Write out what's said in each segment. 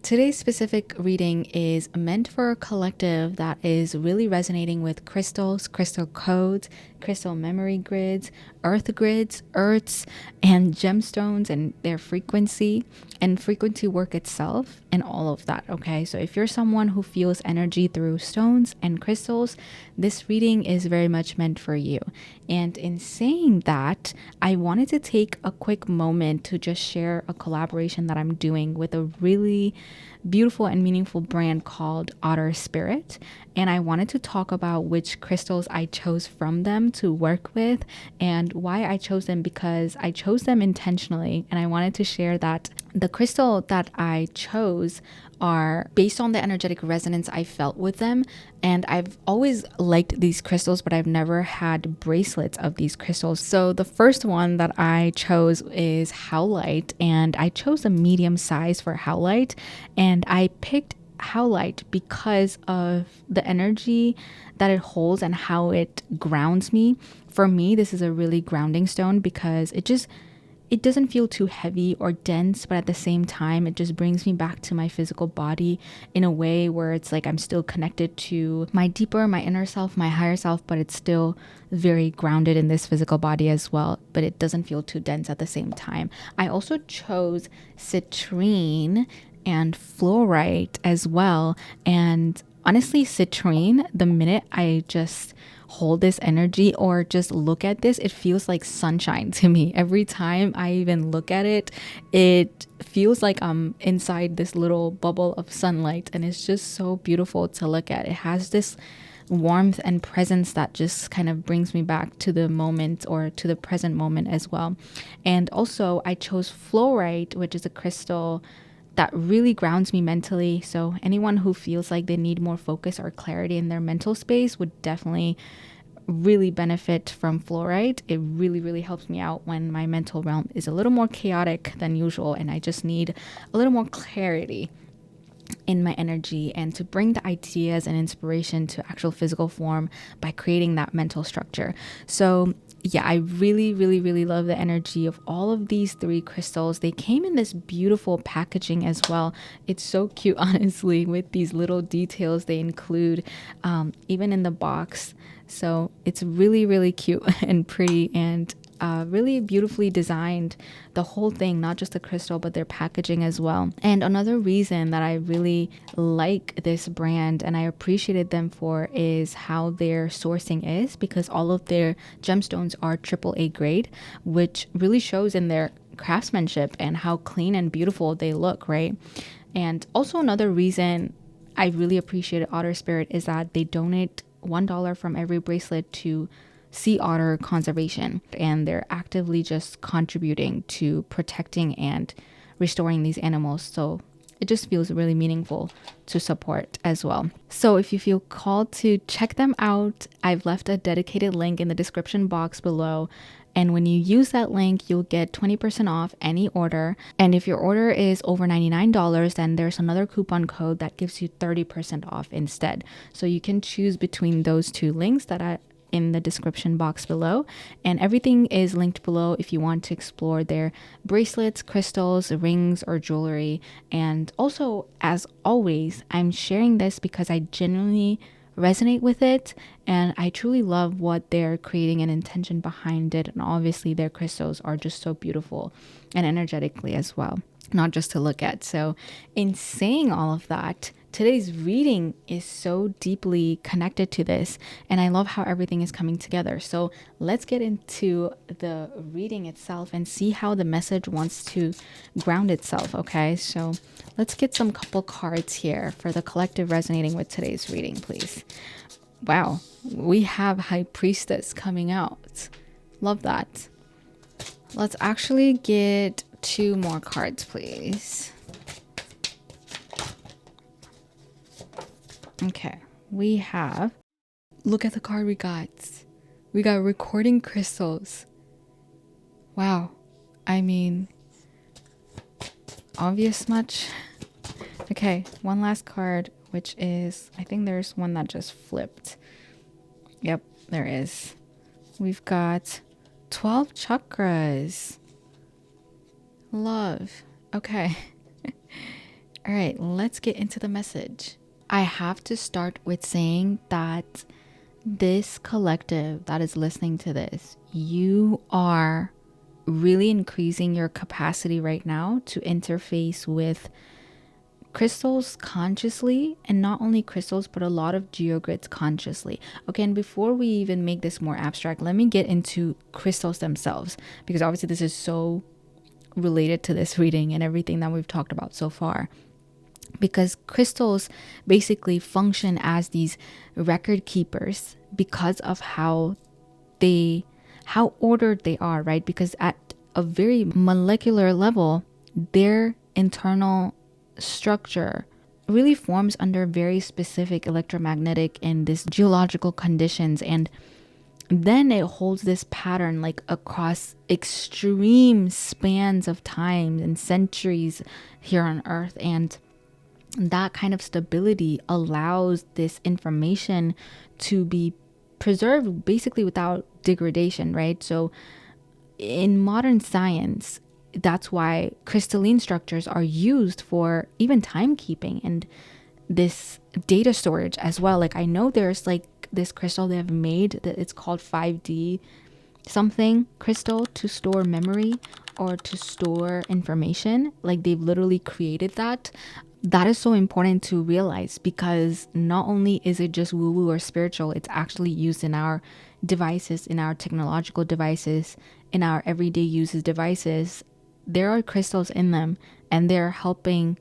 Today's specific reading is meant for a collective that is really resonating with crystals, crystal codes, crystal memory grids, earths, and gemstones and their frequency and frequency work itself and all of that. Okay, so if you're someone who feels energy through stones and crystals, this reading is very much meant for you. And in saying that, I wanted to take a quick moment to just share a collaboration that I'm doing with a really beautiful and meaningful brand called Otter Spirit. And I wanted to talk about which crystals I chose from them to work with and why I chose them, because I chose them intentionally. And I wanted to share that the crystal that I chose are based on the energetic resonance I felt with them. And I've always liked these crystals, but I've never had bracelets of these crystals. So the first one that I chose is howlite, and I chose a medium size for howlite. And I picked howlite because of the energy that it holds and how it grounds me. For me, this is a really grounding stone because it doesn't feel too heavy or dense, but at the same time, it just brings me back to my physical body in a way where it's like I'm still connected to my inner self, my higher self, but it's still very grounded in this physical body as well, but it doesn't feel too dense at the same time. I also chose citrine and fluorite as well. And honestly, citrine, the minute I just hold this energy or just look at this, it feels like sunshine to me. Every time I even look at it, it feels like I'm inside this little bubble of sunlight, and it's just so beautiful to look at. It has this warmth and presence that just kind of brings me back to the moment or to the present moment as well. And also I chose fluorite, which is a crystal that really grounds me mentally. So anyone who feels like they need more focus or clarity in their mental space would definitely really benefit from fluorite. It really, really helps me out when my mental realm is a little more chaotic than usual and I just need a little more clarity in my energy and to bring the ideas and inspiration to actual physical form by creating that mental structure. So yeah, I really, really, really love the energy of all of these three crystals. They came in this beautiful packaging as well. It's so cute, honestly, with these little details they include even in the box. So it's really, really cute and pretty and really beautifully designed, the whole thing, not just the crystal, but their packaging as well. And another reason that I really like this brand and I appreciated them for is how their sourcing is, because all of their gemstones are AAA grade, which really shows in their craftsmanship and how clean and beautiful they look, right? And also another reason I really appreciated Otter Spirit is that they donate $1 from every bracelet to sea otter conservation, and they're actively just contributing to protecting and restoring these animals. So it just feels really meaningful to support as well. So if you feel called to check them out, I've left a dedicated link in the description box below. And when you use that link, you'll get 20% off any order. And if your order is over $99, then there's another coupon code that gives you 30% off instead. So you can choose between those two links that are in the description box below, and everything is linked below if you want to explore their bracelets, crystals, rings, or jewelry. And also, as always, I'm sharing this because I genuinely resonate with it and I truly love what they're creating and intention behind it. And obviously their crystals are just so beautiful and energetically as well, not just to look at. So in saying all of that, today's reading is so deeply connected to this, and I love how everything is coming together. So let's get into the reading itself and see how the message wants to ground itself, okay? So let's get some couple cards here for the collective resonating with today's reading, please. Wow, we have High Priestess coming out. Love that. Let's actually get 2 more cards, please. Okay, we have, look at the card we got. We got recording crystals. Wow. I mean, obvious much? Okay, one last card, which is, I think there's one that just flipped. Yep, there is. We've got 12 chakras. Love. Okay. All right, let's get into the message. I have to start with saying that this collective that is listening to this, you are really increasing your capacity right now to interface with crystals consciously, and not only crystals, but a lot of geogrids consciously. Okay, and before we even make this more abstract, let me get into crystals themselves, because obviously this is so related to this reading and everything that we've talked about so far. Because crystals basically function as these record keepers because of how ordered they are, right? Because at a very molecular level, their internal structure really forms under very specific electromagnetic and this geological conditions, and then it holds this pattern like across extreme spans of time and centuries here on Earth. And that kind of stability allows this information to be preserved basically without degradation, right? So in modern science, that's why crystalline structures are used for even timekeeping and this data storage as well. Like I know there's like this crystal they have made that it's called 5D something crystal to store memory or to store information. Like they've literally created that. That is so important to realize, because not only is it just woo-woo or spiritual, it's actually used in our devices, in our technological devices, in our everyday uses devices. There are crystals in them, and they're helping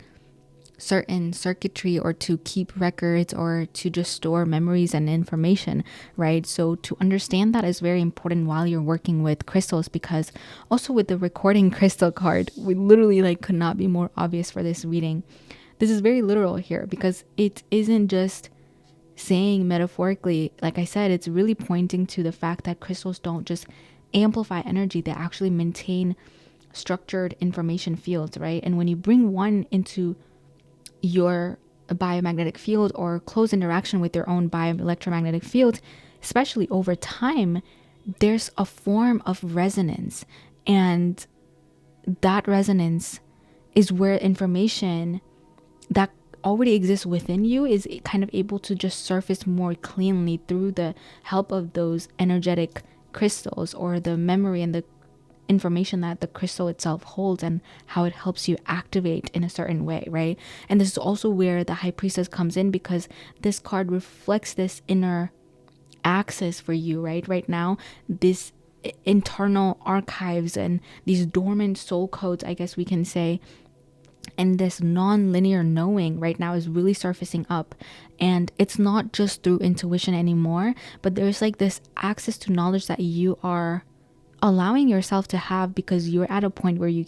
certain circuitry or to keep records or to just store memories and information, right? So to understand that is very important while you're working with crystals, because also with the recording crystal card, we literally like could not be more obvious for this reading. This is very literal here, because it isn't just saying metaphorically. Like I said, it's really pointing to the fact that crystals don't just amplify energy, they actually maintain structured information fields, right? And when you bring one into your biomagnetic field or close interaction with your own bioelectromagnetic field, especially over time, there's a form of resonance. And that resonance is where information that already exists within you is kind of able to just surface more cleanly through the help of those energetic crystals, or the memory and the information that the crystal itself holds, and how it helps you activate in a certain way, right? And this is also where the High Priestess comes in, because this card reflects this inner access for you, right now, this internal archives and these dormant soul codes, I guess we can say, and this non-linear knowing right now is really surfacing up. And it's not just through intuition anymore, but there's like this access to knowledge that you are allowing yourself to have, because you're at a point where you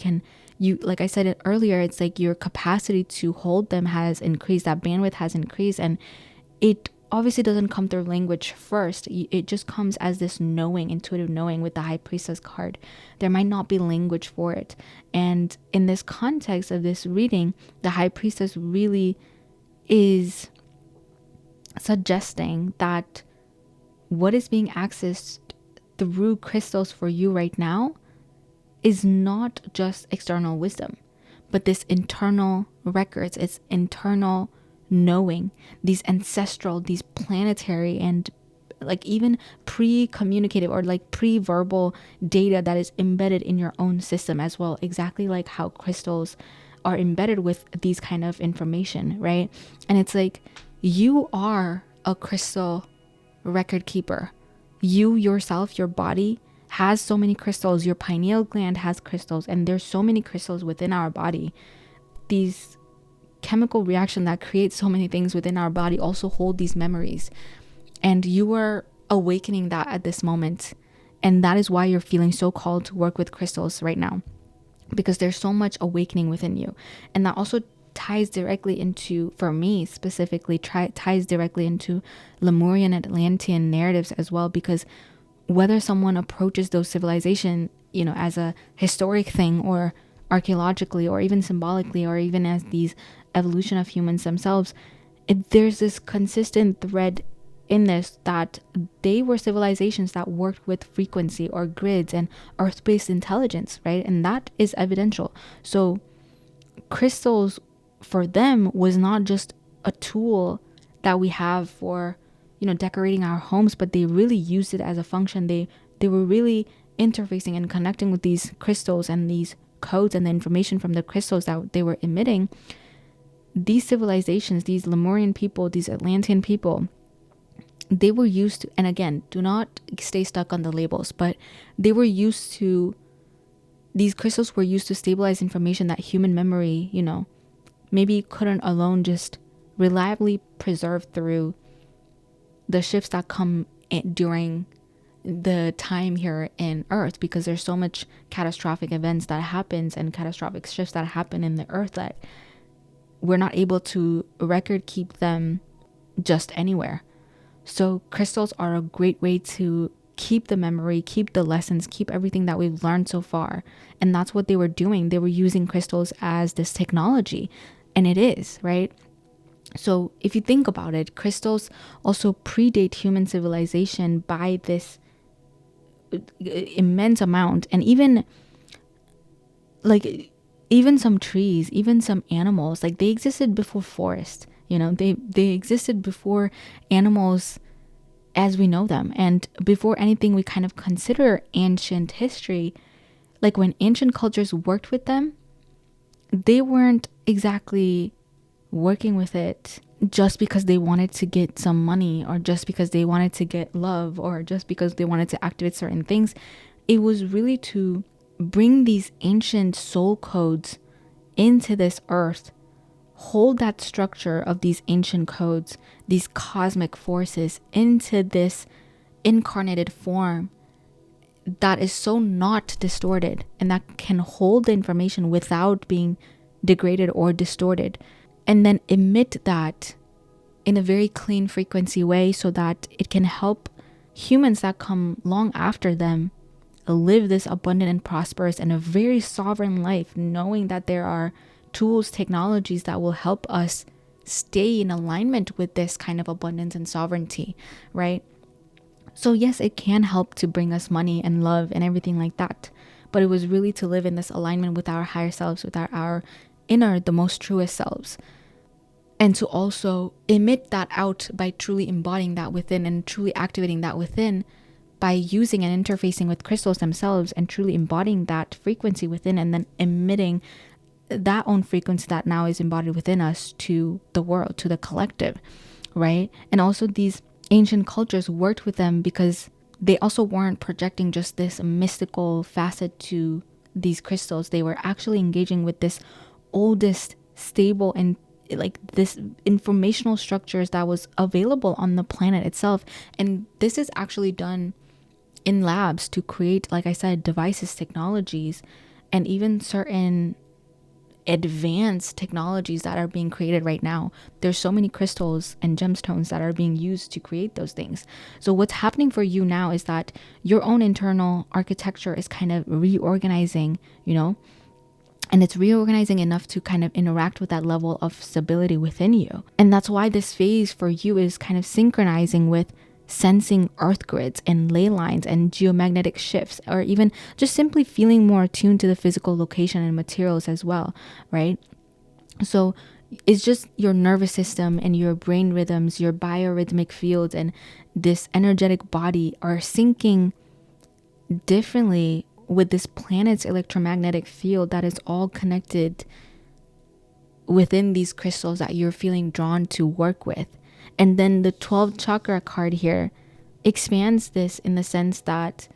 like I said it earlier, it's like your capacity to hold them has increased, that bandwidth has increased. And it obviously doesn't come through language first, it just comes as this knowing, intuitive knowing. With the High Priestess card, there might not be language for it. And in this context of this reading, the High Priestess really is suggesting that what is being accessed through crystals for you right now is not just external wisdom, but this internal records, it's internal knowing, these ancestral, these planetary, and like even pre-communicative or like pre-verbal data that is embedded in your own system as well, exactly like how crystals are embedded with these kind of information, right? And it's like you are a crystal record keeper. You yourself, your body has so many crystals, your pineal gland has crystals, and there's so many crystals within our body. These chemical reaction that creates so many things within our body also hold these memories, and you are awakening that at this moment. And that is why you're feeling so called to work with crystals right now, because there's so much awakening within you. And that also ties directly into, for me specifically, ties directly into Lemurian and Atlantean narratives as well, because whether someone approaches those civilization, as a historic thing, or archaeologically, or even symbolically, or even as these evolution of humans themselves, there's this consistent thread in this, that they were civilizations that worked with frequency or grids and earth-based intelligence, right? And that is evidential. So crystals for them was not just a tool that we have for, decorating our homes, but they really used it as a function. They were really interfacing and connecting with these crystals and these codes and the information from the crystals that they were emitting. These civilizations, these Lemurian people, these Atlantean people, they were used to, and again, do not stay stuck on the labels, but they were used to, these crystals were used to stabilize information that human memory, maybe couldn't alone just reliably preserve through the shifts that come during the time here in Earth, because there's so much catastrophic events that happens and catastrophic shifts that happen in the Earth that we're not able to record keep them just anywhere. So crystals are a great way to keep the memory, keep the lessons, keep everything that we've learned so far. And that's what they were doing. They were using crystals as this technology, and it is, right? So if you think about it, crystals also predate human civilization by this immense amount. And even some trees, even some animals, like they existed before forests, they existed before animals as we know them. And before anything we kind of consider ancient history, like when ancient cultures worked with them, they weren't exactly working with it just because they wanted to get some money, or just because they wanted to get love, or just because they wanted to activate certain things. It was really to bring these ancient soul codes into this earth, hold that structure of these ancient codes, these cosmic forces into this incarnated form that is so not distorted, and that can hold the information without being degraded or distorted, and then emit that in a very clean frequency way so that it can help humans that come long after them live this abundant and prosperous and a very sovereign life, knowing that there are tools, technologies that will help us stay in alignment with this kind of abundance and sovereignty, right? So yes, it can help to bring us money and love and everything like that, but it was really to live in this alignment with our higher selves, with our inner, the most truest selves, and to also emit that out by truly embodying that within and truly activating that within by using and interfacing with crystals themselves and truly embodying that frequency within, and then emitting that own frequency that now is embodied within us to the world, to the collective, right? And also these ancient cultures worked with them because they also weren't projecting just this mystical facet to these crystals. They were actually engaging with this oldest, stable, and like this informational structures that was available on the planet itself. And this is actually done in labs to create, like I said, devices, technologies, and even certain advanced technologies that are being created right now. There's so many crystals and gemstones that are being used to create those things. So what's happening for you now is that your own internal architecture is kind of reorganizing, and it's reorganizing enough to kind of interact with that level of stability within you. And that's why this phase for you is kind of synchronizing with sensing earth grids and ley lines and geomagnetic shifts, or even just simply feeling more attuned to the physical location and materials as well, right? So it's just your nervous system and your brain rhythms, your biorhythmic fields, and this energetic body are syncing differently with this planet's electromagnetic field that is all connected within these crystals that you're feeling drawn to work with. And then the 12th chakra card here expands this in the sense that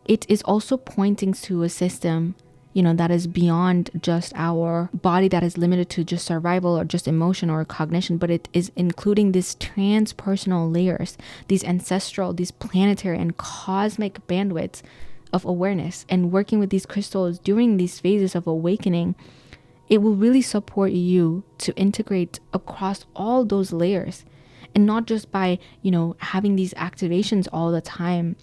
it is also pointing to a system, that is beyond just our body, that is limited to just survival or just emotion or cognition, but it is including these transpersonal layers, these ancestral, these planetary and cosmic bandwidths of awareness. And working with these crystals during these phases of awakening, it will really support you to integrate across all those layers, and not just by, having these activations all the time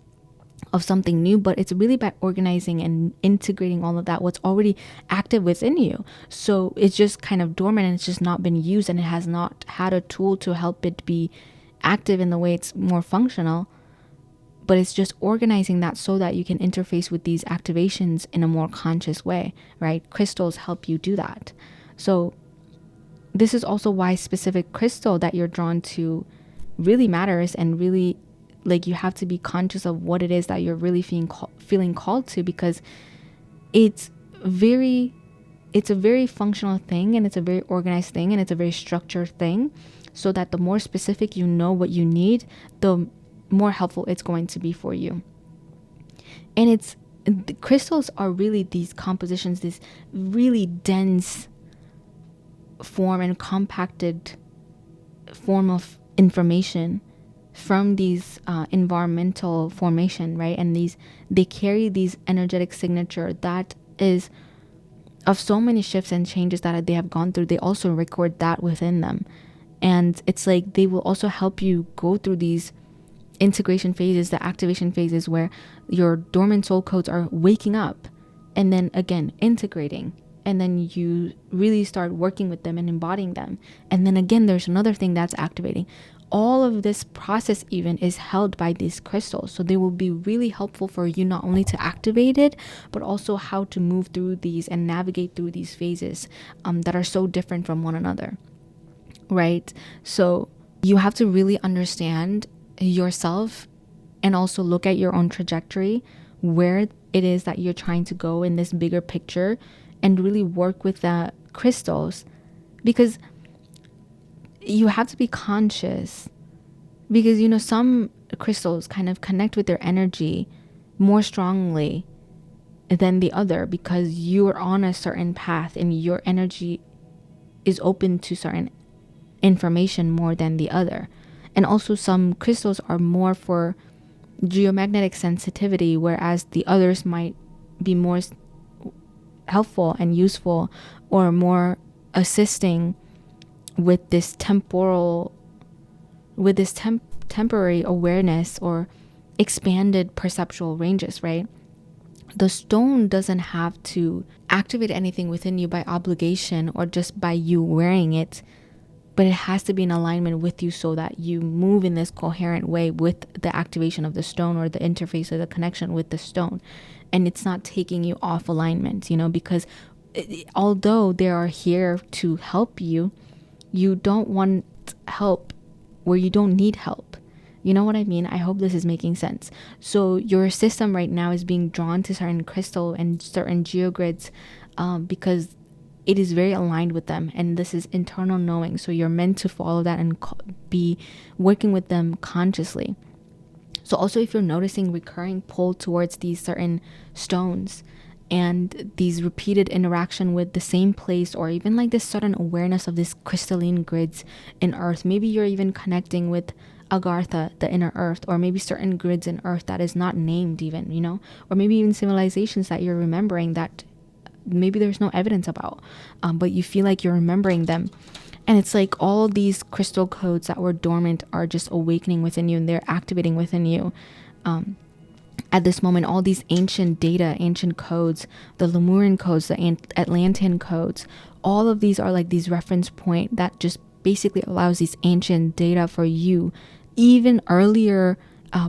of something new, but it's really by organizing and integrating all of that, what's already active within you. So it's just kind of dormant and it's just not been used, and it has not had a tool to help it be active in the way it's more functional. But it's just organizing that so that you can interface with these activations in a more conscious way, right? Crystals help you do that. So this is also why specific crystal that you're drawn to really matters, and really, like, you have to be conscious of what it is that you're really feeling called to, because it's a very functional thing, and it's a very organized thing, and it's a very structured thing, so that the more specific you know what you need, the more helpful it's going to be for you. And the crystals are really these compositions, this really dense form and compacted form of information from these environmental formation, right? And they carry these energetic signature that is of so many shifts and changes that they have gone through. They also record that within them, and it's like they will also help you go through these integration phases, the activation phases, where your dormant soul codes are waking up and then again integrating, and then you really start working with them and embodying them, and then again there's another thing that's activating. All of this process even is held by these crystals, so they will be really helpful for you, not only to activate it, but also how to move through these and navigate through these phases that are so different from one another, right? So you have to really understand yourself and also look at your own trajectory, where it is that you're trying to go in this bigger picture, and really work with the crystals, because you have to be conscious, because some crystals kind of connect with their energy more strongly than the other, because you are on a certain path and your energy is open to certain information more than the other. And also some crystals are more for geomagnetic sensitivity, whereas the others might be more helpful and useful, or more assisting with this temporary awareness or expanded perceptual ranges, right? The stone doesn't have to activate anything within you by obligation or just by you wearing it, but it has to be in alignment with you, so that you move in this coherent way with the activation of the stone, or the interface or the connection with the stone. And it's not taking you off alignment, because although they are here to help you, you don't want help where you don't need help. You know what I mean? I hope this is making sense. So your system right now is being drawn to certain crystal and certain geogrids because it is very aligned with them, and this is internal knowing. So you're meant to follow that and be working with them consciously. So also, if you're noticing recurring pull towards these certain stones, and these repeated interaction with the same place, or even like this sudden awareness of this crystalline grids in earth, maybe you're even connecting with Agartha, the inner earth, or maybe certain grids in earth that is not named even, or maybe even civilizations that you're remembering that maybe there's no evidence about, but you feel like you're remembering them. And it's like all these crystal codes that were dormant are just awakening within you, and they're activating within you. At this moment, all these ancient data, ancient codes, the Lemurian codes, the Atlantean codes, all of these are like these reference point that just basically allows these ancient data for you, even earlier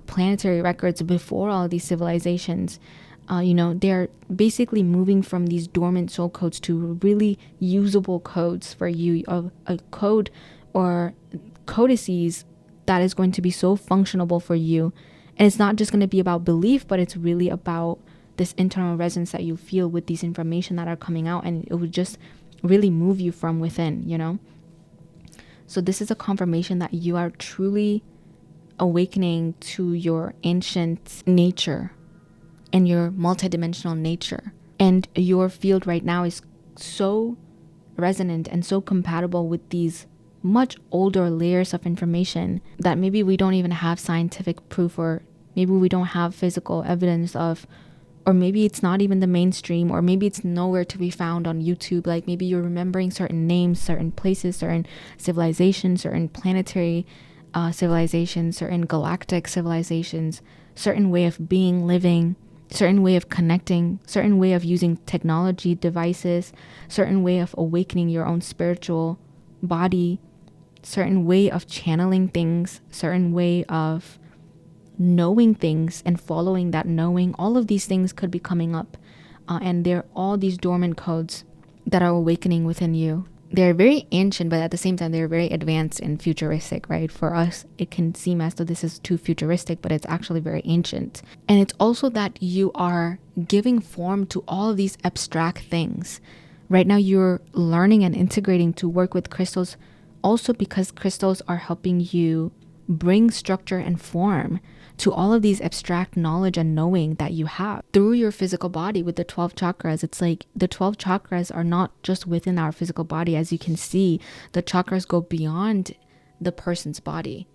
planetary records before all these civilizations. They're basically moving from these dormant soul codes to really usable codes for you, a code or codices that is going to be so functionable for you. And it's not just going to be about belief, but it's really about this internal resonance that you feel with these information that are coming out, and it would just really move you from within, So this is a confirmation that you are truly awakening to your ancient nature and your multidimensional nature. And your field right now is so resonant and so compatible with these much older layers of information that maybe we don't even have scientific proof, or maybe we don't have physical evidence of, or maybe it's not even the mainstream, or maybe it's nowhere to be found on YouTube. Like maybe you're remembering certain names, certain places, certain civilizations, certain planetary civilizations, certain galactic civilizations, certain way of being, living, certain way of connecting, certain way of using technology devices, certain way of awakening your own spiritual body, certain way of channeling things, certain way of knowing things and following that knowing. All of these things could be coming up, and they're all these dormant codes that are awakening within you. They're very ancient, but at the same time, they're very advanced and futuristic, right? For us, it can seem as though this is too futuristic, but it's actually very ancient. And it's also that you are giving form to all of these abstract things. Right now, you're learning and integrating to work with crystals, also because crystals are helping you bring structure and form to all of these abstract knowledge and knowing that you have through your physical body with the 12 chakras. It's like the 12 chakras are not just within our physical body. As you can see, the chakras go beyond the person's body.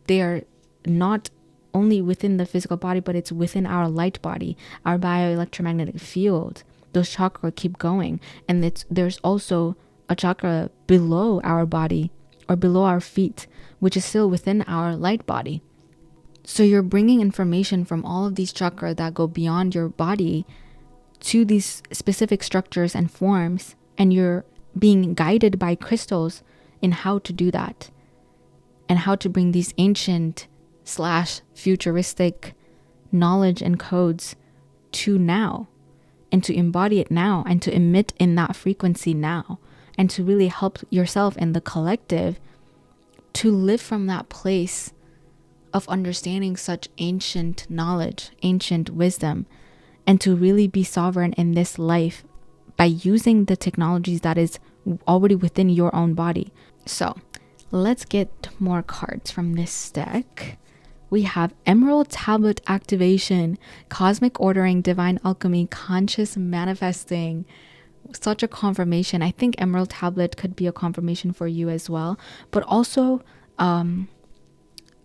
They are not only within the physical body, but it's within our light body, our bioelectromagnetic field. Those chakras keep going. And there's also a chakra below our body or below our feet, which is still within our light body. So you're bringing information from all of these chakras that go beyond your body to these specific structures and forms, and you're being guided by crystals in how to do that and how to bring these ancient / futuristic knowledge and codes to now, and to embody it now, and to emit in that frequency now, and to really help yourself and the collective to live from that place of understanding such ancient knowledge, ancient wisdom, and to really be sovereign in this life by using the technologies that is already within your own body. So let's get more cards from this deck. We have Emerald Tablet Activation, Cosmic Ordering, Divine Alchemy, Conscious Manifesting. Such a confirmation. I think Emerald Tablet could be a confirmation for you as well, but also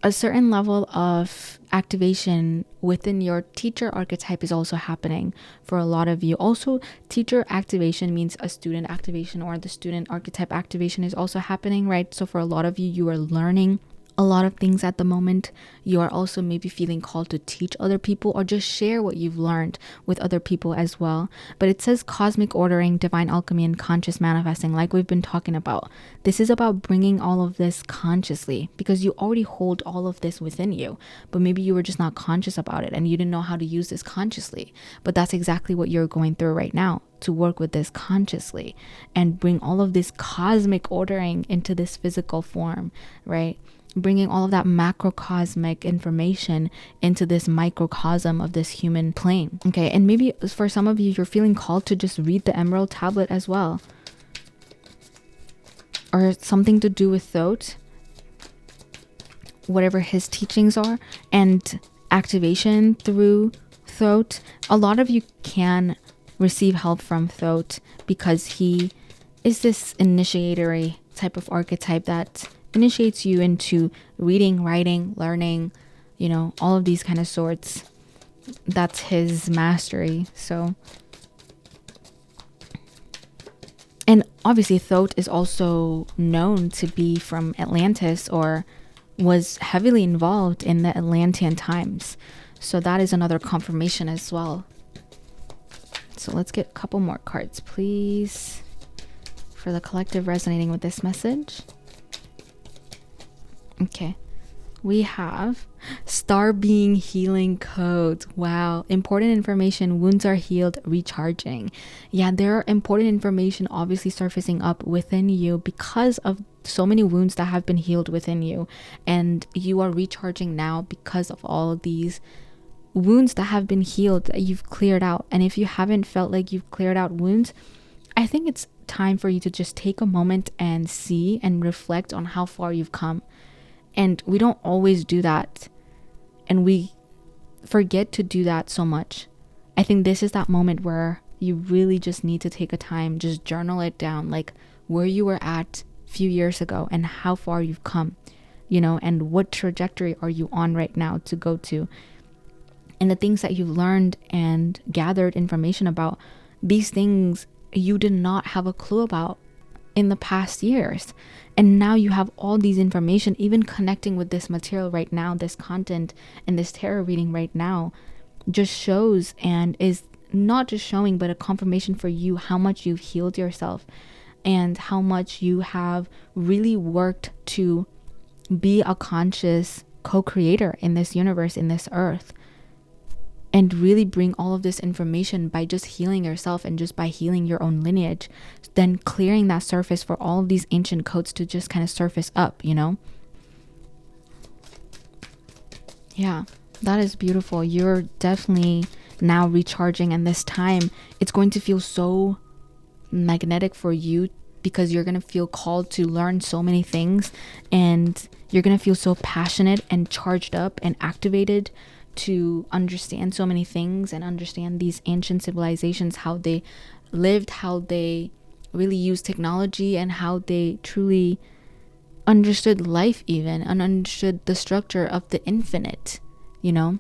a certain level of activation within your teacher archetype is also happening for a lot of you. Also, teacher activation means a student activation, or the student archetype activation is also happening, right? So for a lot of you, you are learning a lot of things at the moment. You are also maybe feeling called to teach other people or just share what you've learned with other people as well. But it says cosmic ordering, divine alchemy, and conscious manifesting, like we've been talking about. This is about bringing all of this consciously, because you already hold all of this within you, but maybe you were just not conscious about it and you didn't know how to use this consciously. But that's exactly what you're going through right now, to work with this consciously and bring all of this cosmic ordering into this physical form, right? Bringing all of that macrocosmic information into this microcosm of this human plane. Okay, and maybe for some of you, you're feeling called to just read the Emerald Tablet as well, or something to do with Thoth, whatever his teachings are, and activation through Thoth. A lot of you can receive help from Thoth because he is this initiatory type of archetype that initiates you into reading, writing, learning, you know, all of these kind of sorts. That's his mastery. So, and obviously Thoth is also known to be from Atlantis, or was heavily involved in the Atlantean times. So that is another confirmation as well. So let's get a couple more cards, please, for the collective resonating with this message. Okay, we have Star Being Healing Codes. Wow, important information. Wounds are healed, recharging. Yeah, there are important information obviously surfacing up within you because of so many wounds that have been healed within you, and you are recharging now because of all of these wounds that have been healed, that you've cleared out. And if you haven't felt like you've cleared out wounds, I think it's time for you to just take a moment and see and reflect on how far you've come. And we don't always do that, and we forget to do that so much. I think this is that moment where you really just need to take a time, just journal it down, like where you were at a few years ago and how far you've come, you know, and what trajectory are you on right now to go to. And the things that you've learned and gathered information about, these things you did not have a clue about in the past years. And now you have all these information, even connecting with this material right now, this content and this tarot reading right now just shows, and is not just showing, but a confirmation for you how much you've healed yourself and how much you have really worked to be a conscious co-creator in this universe, in this earth. and really bring all of this information by just healing yourself and just by healing your own lineage, then clearing that surface for all of these ancient codes to just kind of surface up, you know? Yeah, that is beautiful. You're definitely now recharging, and this time it's going to feel so magnetic for you because you're going to feel called to learn so many things, and you're going to feel so passionate and charged up and activated to understand so many things and understand these ancient civilizations, how they lived, how they really used technology, and how they truly understood life even, and understood the structure of the infinite, you know?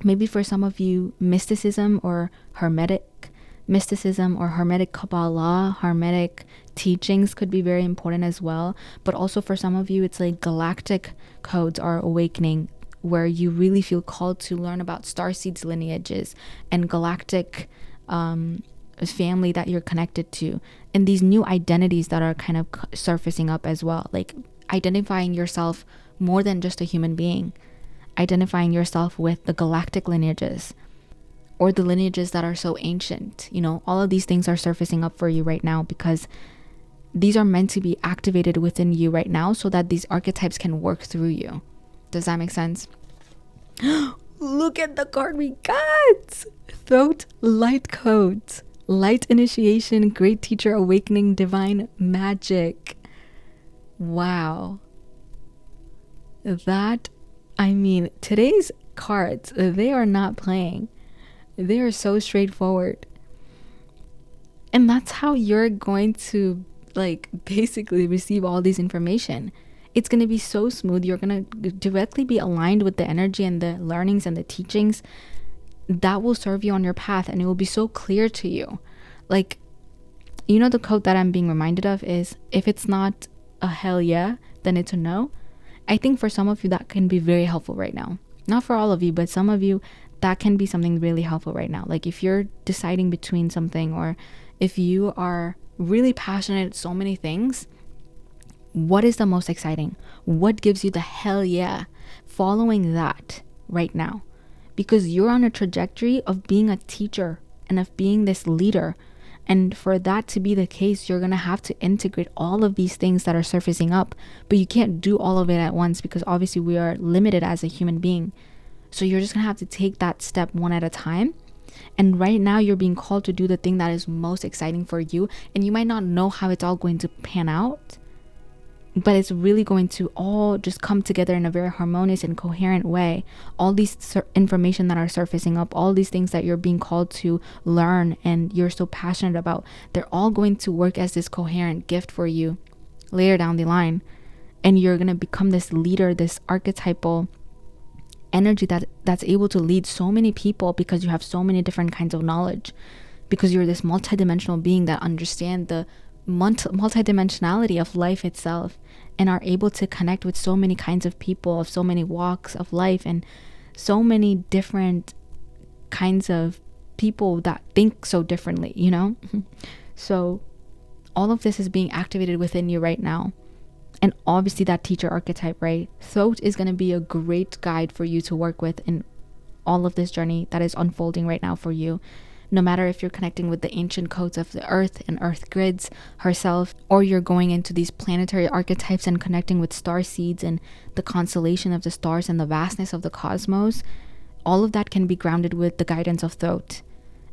Maybe for some of you, mysticism or hermetic mysticism or hermetic Kabbalah, hermetic teachings could be very important as well. But also for some of you, it's like galactic codes are awakening, where you really feel called to learn about starseeds lineages and galactic family that you're connected to, and these new identities that are kind of surfacing up as well, like identifying yourself more than just a human being, identifying yourself with the galactic lineages or the lineages that are so ancient. You know, all of these things are surfacing up for you right now because these are meant to be activated within you right now so that these archetypes can work through you. Does that make sense? Look at the card we got! Throat light codes. Light initiation, great teacher awakening, divine magic. Wow. Today's cards, they are not playing. They are so straightforward. And that's how you're going to basically receive all these information. It's going to be so smooth. You're going to directly be aligned with the energy and the learnings and the teachings that will serve you on your path, and it will be so clear to you. The quote that I'm being reminded of is, if it's not a hell yeah, then it's a no. I think for some of you that can be very helpful right now. Not for all of you, but some of you that can be something really helpful right now. Like if you're deciding between something, or if you are really passionate at so many things, what is the most exciting? What gives you the hell yeah? Following that right now, because you're on a trajectory of being a teacher and of being this leader. And for that to be the case, you're going to have to integrate all of these things that are surfacing up, but you can't do all of it at once because obviously we are limited as a human being. So you're just going to have to take that step one at a time. And right now you're being called to do the thing that is most exciting for you. And you might not know how it's all going to pan out, but it's really going to all just come together in a very harmonious and coherent way. All these information that are surfacing up, all these things that you're being called to learn and you're so passionate about, they're all going to work as this coherent gift for you later down the line. And you're going to become this leader, this archetypal energy that's able to lead so many people because you have so many different kinds of knowledge, because you're this multidimensional being that understand the multidimensionality of life itself and are able to connect with so many kinds of people of so many walks of life and so many different kinds of people that think so differently, you know? So all of this is being activated within you right now. And obviously that teacher archetype, right? Throat is going to be a great guide for you to work with in all of this journey that is unfolding right now for you. No matter if you're connecting with the ancient codes of the earth and earth grids herself, or you're going into these planetary archetypes and connecting with star seeds and the constellation of the stars and the vastness of the cosmos, all of that can be grounded with the guidance of Thoth.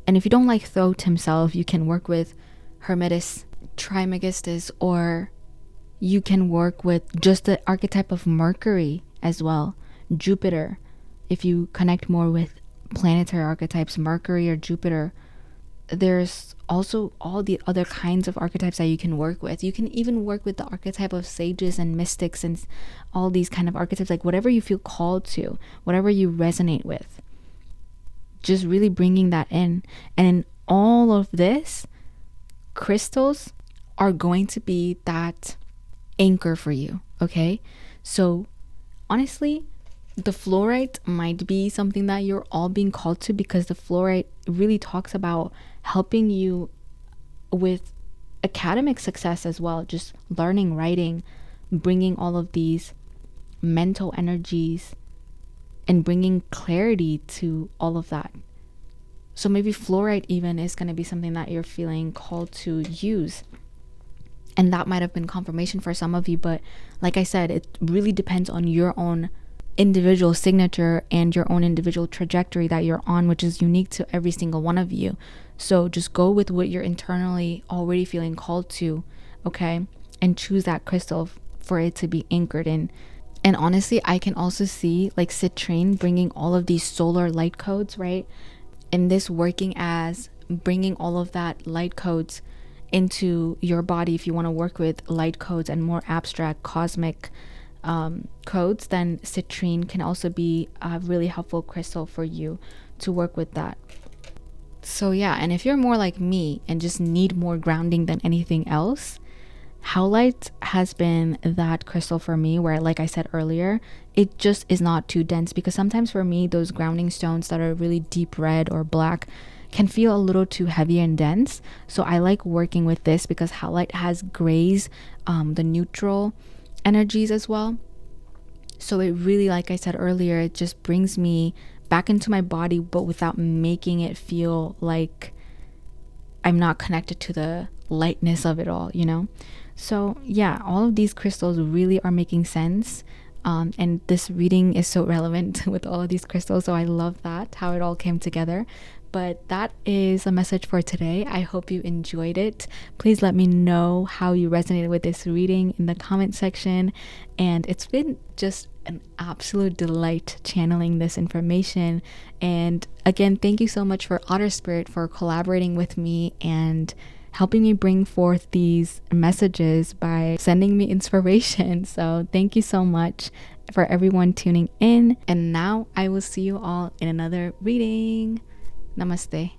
And if you don't like Thoth himself, you can work with Hermetis Trismegistus, or you can work with just the archetype of Mercury as well, Jupiter. If you connect more with planetary archetypes, Mercury or Jupiter, there's also all the other kinds of archetypes that you can work with. You can even work with the archetype of sages and mystics and all these kind of archetypes, like whatever you feel called to, whatever you resonate with, just really bringing that in. And in all of this, crystals are going to be that anchor for you. Okay, so honestly, the fluorite might be something that you're all being called to, because the fluorite really talks about helping you with academic success as well, just learning, writing, bringing all of these mental energies and bringing clarity to all of that. So maybe fluorite even is going to be something that you're feeling called to use. And that might have been confirmation for some of you, but like I said, it really depends on your own individual signature and your own individual trajectory that you're on, which is unique to every single one of you. So just go with what you're internally already feeling called to, okay? And choose that crystal for it to be anchored in. And honestly, I can also see like citrine bringing all of these solar light codes, right? And this working as bringing all of that light codes into your body. If you want to work with light codes and more abstract cosmic codes, then citrine can also be a really helpful crystal for you to work with that. So yeah, and if you're more like me and just need more grounding than anything else, howlite has been that crystal for me, where like I said earlier, it just is not too dense, because sometimes for me those grounding stones that are really deep red or black can feel a little too heavy and dense. So I like working with this because howlite has grays, the neutral energies as well. So it really, like I said earlier, it just brings me back into my body, but without making it feel like I'm not connected to the lightness of it all, you know? So yeah, all of these crystals really are making sense. And this reading is so relevant with all of these crystals. So I love that, how it all came together. But that is a message for today. I hope you enjoyed it. Please let me know how you resonated with this reading in the comment section. And it's been just an absolute delight channeling this information. And again, thank you so much for Otter Spirit for collaborating with me and helping me bring forth these messages by sending me inspiration. So thank you so much for everyone tuning in. And now I will see you all in another reading. Namaste.